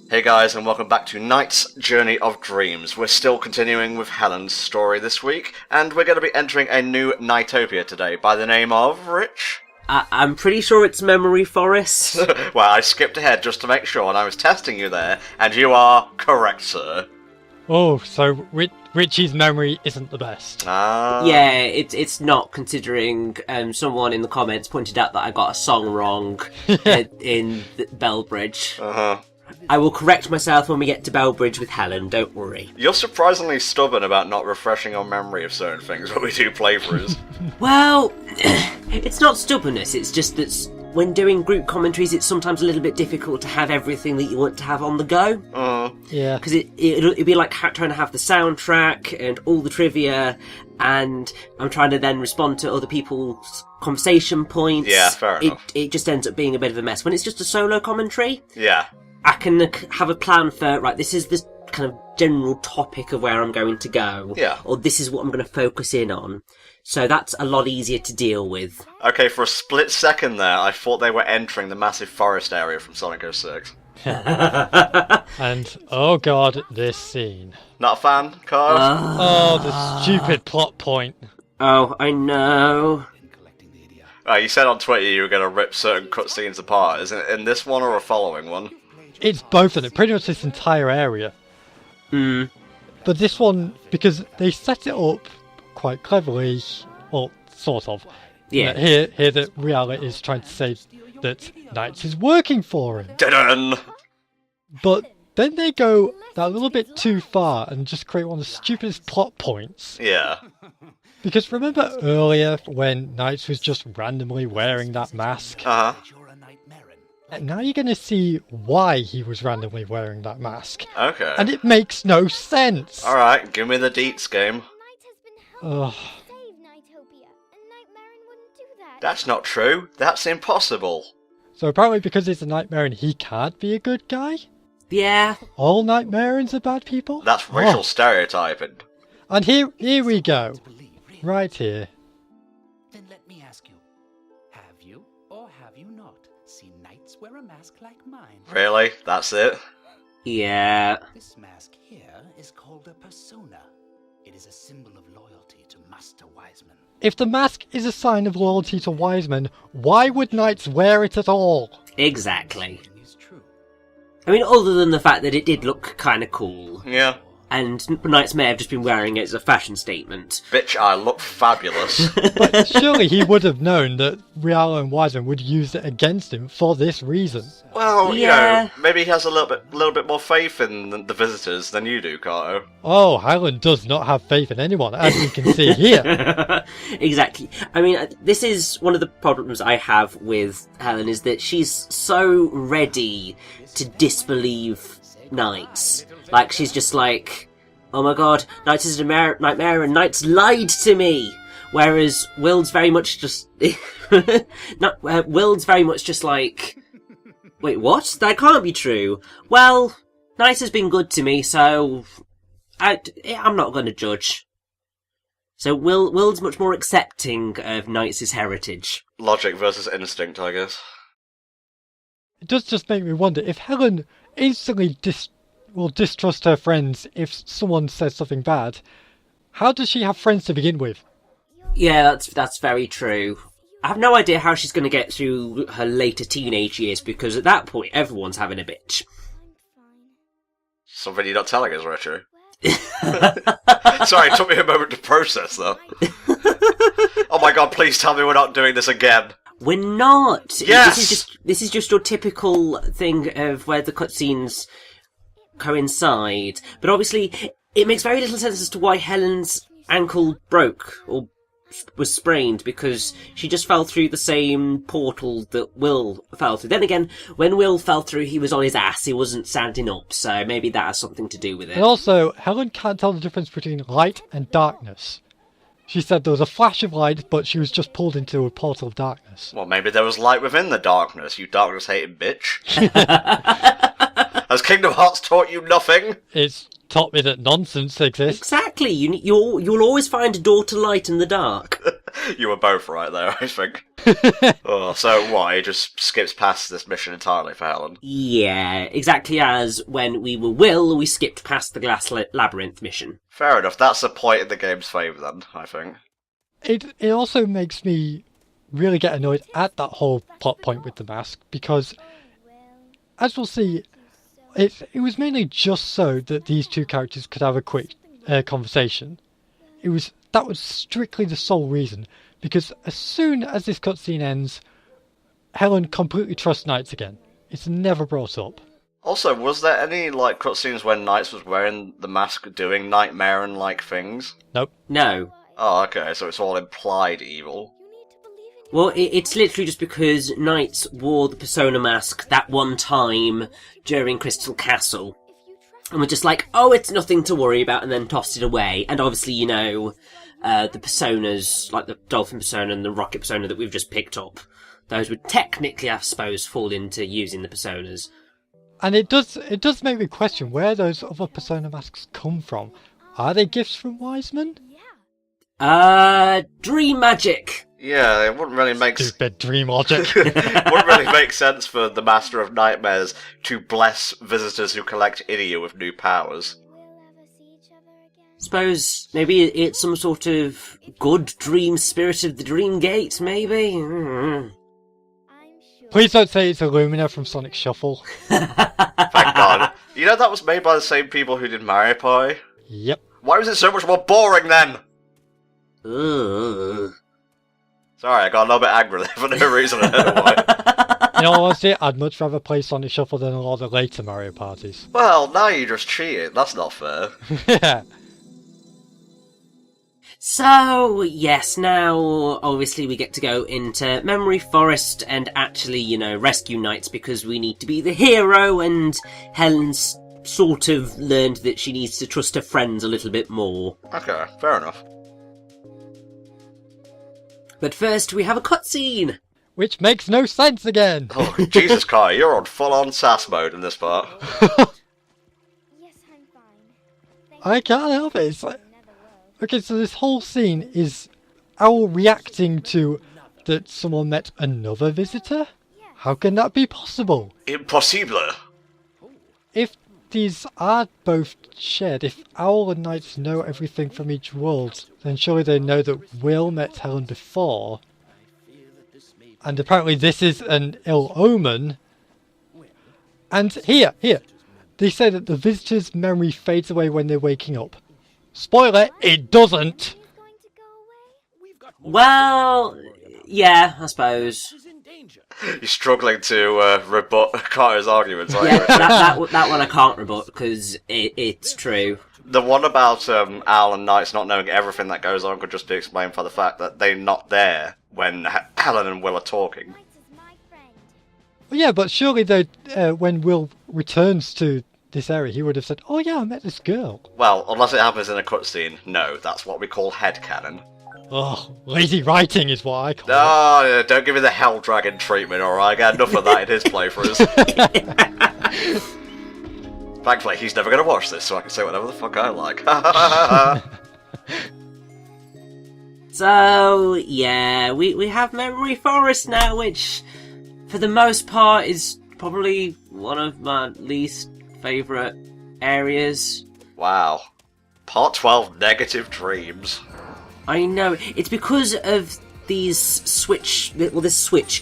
Hey guys, and welcome back to Night's Journey of Dreams. We're still continuing with Helen's story this week, and we're going to be entering a new Nightopia today by the name of Rich. I'm pretty sure it's Memory Forest. Well, I skipped ahead just to make sure, and I was testing you there, and you are correct, sir. Oh, so Richie's memory isn't the best. Yeah, it's not, considering someone in the comments pointed out that I got a song wrong in Bellbridge. Uh-huh. I will correct myself when we get to Bellbridge with Helen, don't worry. You're surprisingly stubborn about not refreshing your memory of certain things when we do playthroughs. Well, it's not stubbornness, it's just that when doing group commentaries, it's sometimes a little bit difficult to have everything that you want to have on the go. Yeah. Because it'd be like trying to have the soundtrack and all the trivia, and I'm trying to then respond to other people's conversation points. Yeah, fair enough. It just ends up being a bit of a mess. When it's just a solo commentary, Yeah. I can have a plan for, right, this is the kind of general topic of where I'm going to go. Yeah. Or this is what I'm going to focus in on. So that's a lot easier to deal with. Okay, for a split second there, I thought they were entering the massive forest area from Sonic 06. And, oh god, this scene. Not a fan, Carl? Oh, the stupid plot point. Oh, I know. You said on Twitter you were going to rip certain cutscenes apart. Is it in this one or a following one? It's both of them, pretty much this entire area. But this one, because they set it up quite cleverly, or sort of. Yeah. Here that reality is trying to say that NiGHTS is working for him. Dun! But then they go that little bit too far and just create one of the stupidest plot points. Yeah. Because remember earlier when NiGHTS was just randomly wearing that mask? Uh-huh. And now you're going to see why he was randomly wearing that mask. Okay. And it makes no sense! Alright, give me the deets, game. Ugh. That's not true. That's impossible. So apparently because he's a Nightmare and he can't be a good guy? Yeah. All Nightmareans are bad people? That's racial stereotyping. And here we go. Right here. Then let me ask you, have you or have you not seen knights wear a mask like mine? Really? That's it? Yeah. This mask here is called a persona. It is a symbol of loyalty to Master Wiseman. If the mask is a sign of loyalty to Wiseman, why would knights wear it at all? Exactly. It is true. I mean, other than the fact that it did look kind of cool. Yeah. And Knights may have just been wearing it as a fashion statement. Bitch, I look fabulous. But surely he would have known that Riala and Wiseman would use it against him for this reason. Well, Yeah. you know, maybe he has a little bit more faith in the visitors than you do, Kato. Oh, Helen does not have faith in anyone, as you can see here. Exactly. I mean, this is one of the problems I have with Helen, is that she's so ready to disbelieve Knights. Like, she's just like, oh my god, Knights is a nightmare and Knights lied to me! Whereas Will's very much just... Will's very much just like, wait, what? That can't be true. Well, Knights has been good to me, so I'm not going to judge. So Will's much more accepting of Knights' heritage. Logic versus instinct, I guess. It does just make me wonder if Helen instantly will distrust her friends if someone says something bad. How does she have friends to begin with? Yeah, that's very true. I have no idea how she's going to get through her later teenage years, because at that point everyone's having a bitch. Something you're not telling us, Retro. Sorry, it took me a moment to process, though. Oh my god, please tell me we're not doing this again. We're not! Yes! This is just your typical thing of where the cutscenes coincide. But obviously, it makes very little sense as to why Helen's ankle broke, or was sprained, because she just fell through the same portal that Will fell through. Then again, when Will fell through, he was on his ass, he wasn't standing up, so maybe that has something to do with it. And also, Helen can't tell the difference between light and darkness. She said there was a flash of light, but she was just pulled into a portal of darkness. Well, maybe there was light within the darkness, you darkness-hating bitch. Has Kingdom Hearts taught you nothing? It's taught me that nonsense exists. Exactly, you'll always find a door to light in the dark. You were both right there, I think. Oh, so what? He just skips past this mission entirely for Helen. Yeah, exactly as when we were Will, we skipped past the Glass Labyrinth mission. Fair enough. That's a point in the game's favour, then, I think. It also makes me really get annoyed at that whole plot point with the mask, because, as we'll see, it was mainly just so that these two characters could have a quick conversation. That was strictly the sole reason, because as soon as this cutscene ends, Helen completely trusts Knights again. It's never brought up. Also, was there any, cutscenes when Knights was wearing the mask doing nightmare-like things? Nope. No. Oh, okay, so it's all implied evil. Well, it's literally just because Knights wore the Persona mask that one time during Crystal Castle. And we're just like, oh, it's nothing to worry about, and then tossed it away. And obviously, the Personas, like the Dolphin Persona and the Rocket Persona that we've just picked up, those would technically, I suppose, fall into using the Personas. And it does make me question where those other Persona masks come from. Are they gifts from Wiseman? Dream magic! Yeah, it wouldn't really make Stupid dream logic. wouldn't really make sense for the Master of Nightmares to bless visitors who collect Idia with new powers. Suppose maybe it's some sort of good dream spirit of the Dream Gate, maybe? Please don't say it's Illumina from Sonic Shuffle. Thank God. You know that was made by the same people who did Mario Party? Yep. Why was it so much more boring then? Ugh. Sorry, I got a little bit angry there for no reason, I don't know why. In all honesty, I'd much rather play Sonic Shuffle than a lot of the later Mario parties. Well, now you just cheated. That's not fair. Yeah. So, yes, now, obviously we get to go into Memory Forest and actually, rescue Knights because we need to be the hero, and Helen's sort of learned that she needs to trust her friends a little bit more. Okay, fair enough. But first, we have a cutscene! Which makes no sense again! Oh, Jesus, Kai, you're on full-on sass mode in this part. Yes, I'm fine. I can't help it. It's like... Okay, so this whole scene is Owl reacting to that someone met another visitor? How can that be possible? Impossible. If these are both shared, if Owl and Knights know everything from each world, then surely they know that Will met Helen before. And apparently this is an ill omen. And here, they say that the visitor's memory fades away when they're waking up. Spoiler, it doesn't! Well, yeah, I suppose. You're struggling to rebut Carter's arguments, aren't you? Yeah, that one I can't rebut, because it's true. The one about Al and Knights not knowing everything that goes on could just be explained by the fact that they're not there when Helen and Will are talking. Well, yeah, but surely when Will returns to this area, he would have said, oh yeah, I met this girl. Well, unless it happens in a cutscene, no, that's what we call headcanon. Oh, lazy writing is what I call it. Oh, don't give me the Hell Dragon treatment, alright? I got enough of that in his playthroughs. Thankfully, he's never going to watch this, so I can say whatever the fuck I like. So, yeah, we have Memory Forest now, which, for the most part, is probably one of my least favourite areas. Wow. Part 12, Negative Dreams. I know, it's because of this switch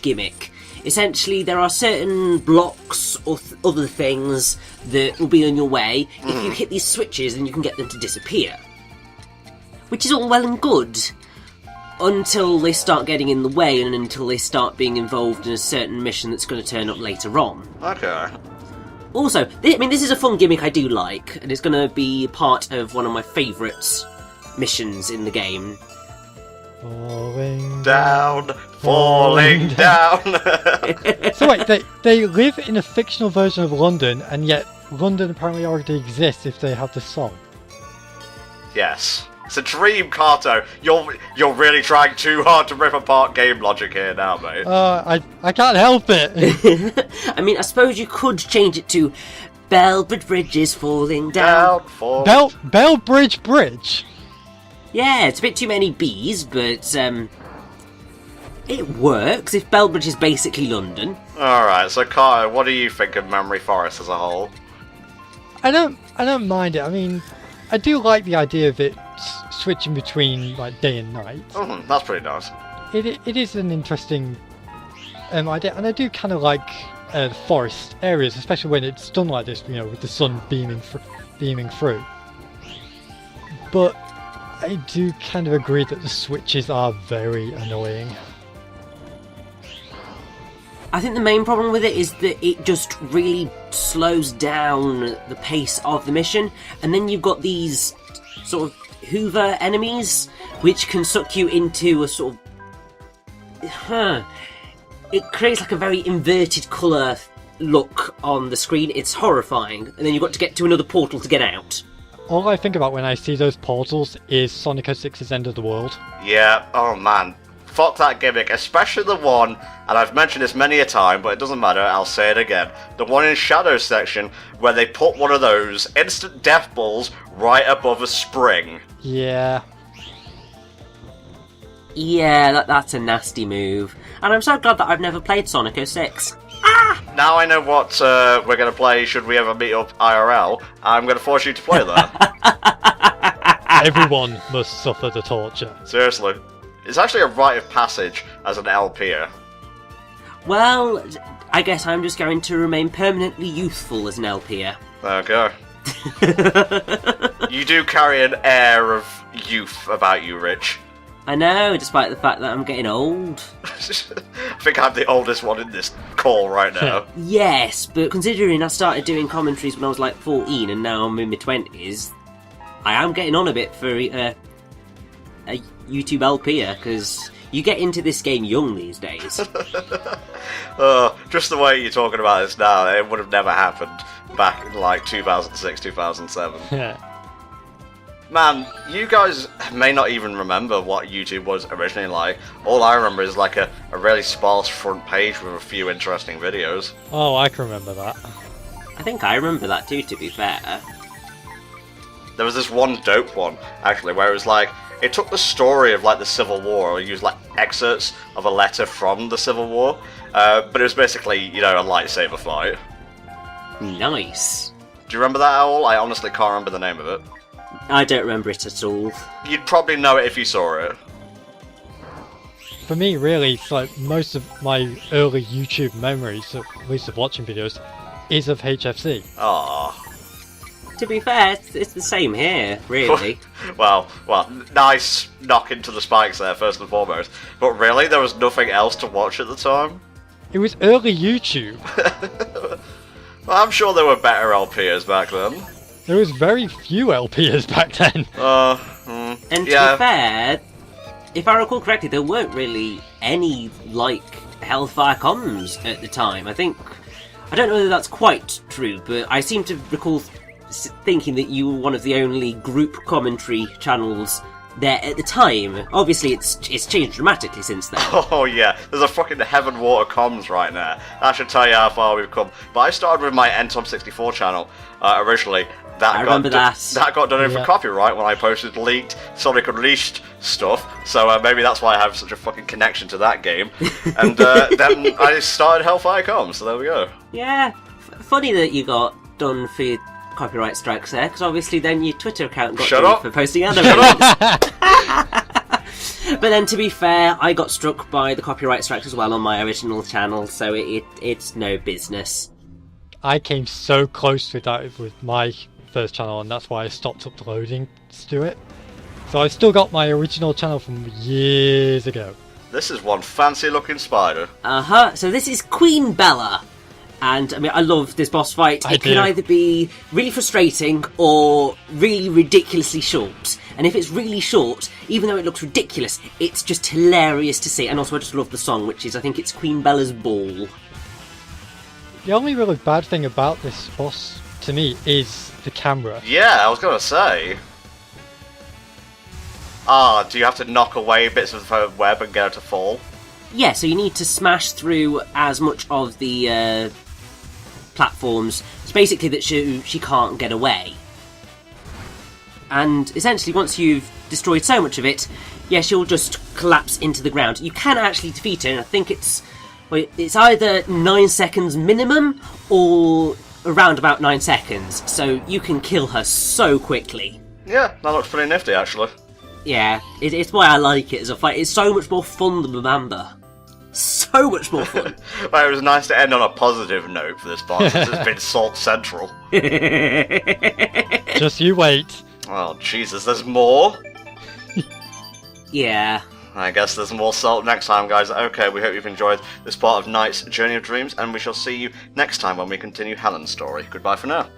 gimmick. Essentially, there are certain blocks or other things that will be on your way. If you hit these switches, then you can get them to disappear. Which is all well and good, until they start getting in the way and until they start being involved in a certain mission that's going to turn up later on. Okay. Also, this is a fun gimmick I do like, and it's going to be part of one of my favourite missions in the game. Falling Down, falling down. So wait, they live in a fictional version of London, and yet London apparently already exists if they have the song. Yes. It's a dream, Kato. You're really trying too hard to rip apart game logic here now, mate. I can't help it. I suppose you could change it to Belbridge Bridge is falling down. Down, fall. Bellbridge Bridge. Yeah, it's a bit too many B's, but It works if Belbridge is basically London. Alright, so Kyle, what do you think of Memory Forest as a whole? I don't mind it. I mean, I do like the idea of it switching between like day and night. That's pretty nice. It is an interesting idea, and I do kind of like the forest areas, especially when it's done like this, you know, with the sun beaming through. But I do kind of agree that the switches are very annoying. I think the main problem with it is that it just really slows down the pace of the mission, and then you've got these sort of Hoover enemies, which can suck you into a sort of... It creates like a very inverted colour look on the screen. It's horrifying, and then you've got to get to another portal to get out. All I think about when I see those portals is Sonic 06's End of the World. Yeah, oh man. Fuck that gimmick, especially the one, and I've mentioned this many a time, but it doesn't matter, I'll say it again. The one in Shadow section, where they put one of those instant death balls right above a spring. Yeah. Yeah, that's a nasty move. And I'm so glad that I've never played Sonic 06. Now I know what we're going to play should we ever meet up IRL. I'm going to force you to play that. Everyone must suffer the torture. Seriously. It's actually a rite of passage as an LPer. Well, I guess I'm just going to remain permanently youthful as an LPer. Okay. You do carry an air of youth about you, Rich. I know, despite the fact that I'm getting old. I think I'm the oldest one in this call right now. Yes, but considering I started doing commentaries when I was like 14 and now I'm in my 20s, I am getting on a bit for a YouTube LPer, because you get into this game young these days. Just the way you're talking about this now, it would have never happened back in like 2006, 2007. Yeah. Man, you guys may not even remember what YouTube was originally like. All I remember is like a really sparse front page with a few interesting videos. Oh, I can remember that. I think I remember that too, to be fair. There was this one dope one, actually, where it was like, it took the story of like the Civil War, or used like excerpts of a letter from the Civil War, but it was basically, you know, a lightsaber fight. Nice. Do you remember that at all? I honestly can't remember the name of it. I don't remember it at all. You'd probably know it if you saw it. For me, really, it's like most of my early YouTube memories, at least of watching videos, is of HFC. Aww. To be fair, it's the same here, really. well, nice knock into the spikes there, first and foremost. But really, there was nothing else to watch at the time? It was early YouTube. Well, I'm sure there were better LPers back then. There was very few LPers back then. And to yeah. be fair, if I recall correctly, there weren't really any like HellfireComms at the time. I don't know whether that's quite true, but I seem to recall thinking that you were one of the only group commentary channels there at the time. Obviously, it's changed dramatically since then. Oh yeah, there's a fucking Heaven Water Comms right now. That should tell you how far we've come. But I started with my NTOM64 channel originally. I remember that. That got done in for Yeah. copyright when I posted leaked Sonic Unleashed stuff, so maybe that's why I have such a fucking connection to that game. And then I started HellfireComms, so there we go. Yeah, funny that you got done for your copyright strikes there, because obviously then your Twitter account got Shut done up. for posting anime. But then, to be fair, I got struck by the copyright strikes as well on my original channel, so it's no business. I came so close with that with my first channel, and that's why I stopped uploading to it. So I still got my original channel from years ago. This is one fancy looking spider. So this is Queen Bella. And, I mean, I love this boss fight. It can either be really frustrating or really ridiculously short. And if it's really short, even though it looks ridiculous, it's just hilarious to see. And also I just love the song, which is, I think it's Queen Bella's Ball. The only really bad thing about this boss, to me, is the camera. Yeah, I was gonna say. Do you have to knock away bits of the web and get her to fall? Yeah, so you need to smash through as much of the platforms. It's basically that she can't get away. And essentially, once you've destroyed so much of it, yes, you'll just collapse into the ground. You can actually defeat it, and I think it's either 9 seconds minimum or around about 9 seconds. So you can kill her so quickly. Yeah, that looks pretty nifty, actually. Yeah, it's why I like it as a fight. It's so much more fun than Remember. So much more fun. Well, it was nice to end on a positive note for this part, since it's been Salt Central. Just you wait. Oh, Jesus, there's more? Yeah. I guess there's more salt next time, guys. Okay, we hope you've enjoyed this part of Night's Journey of Dreams, and we shall see you next time when we continue Helen's story. Goodbye for now.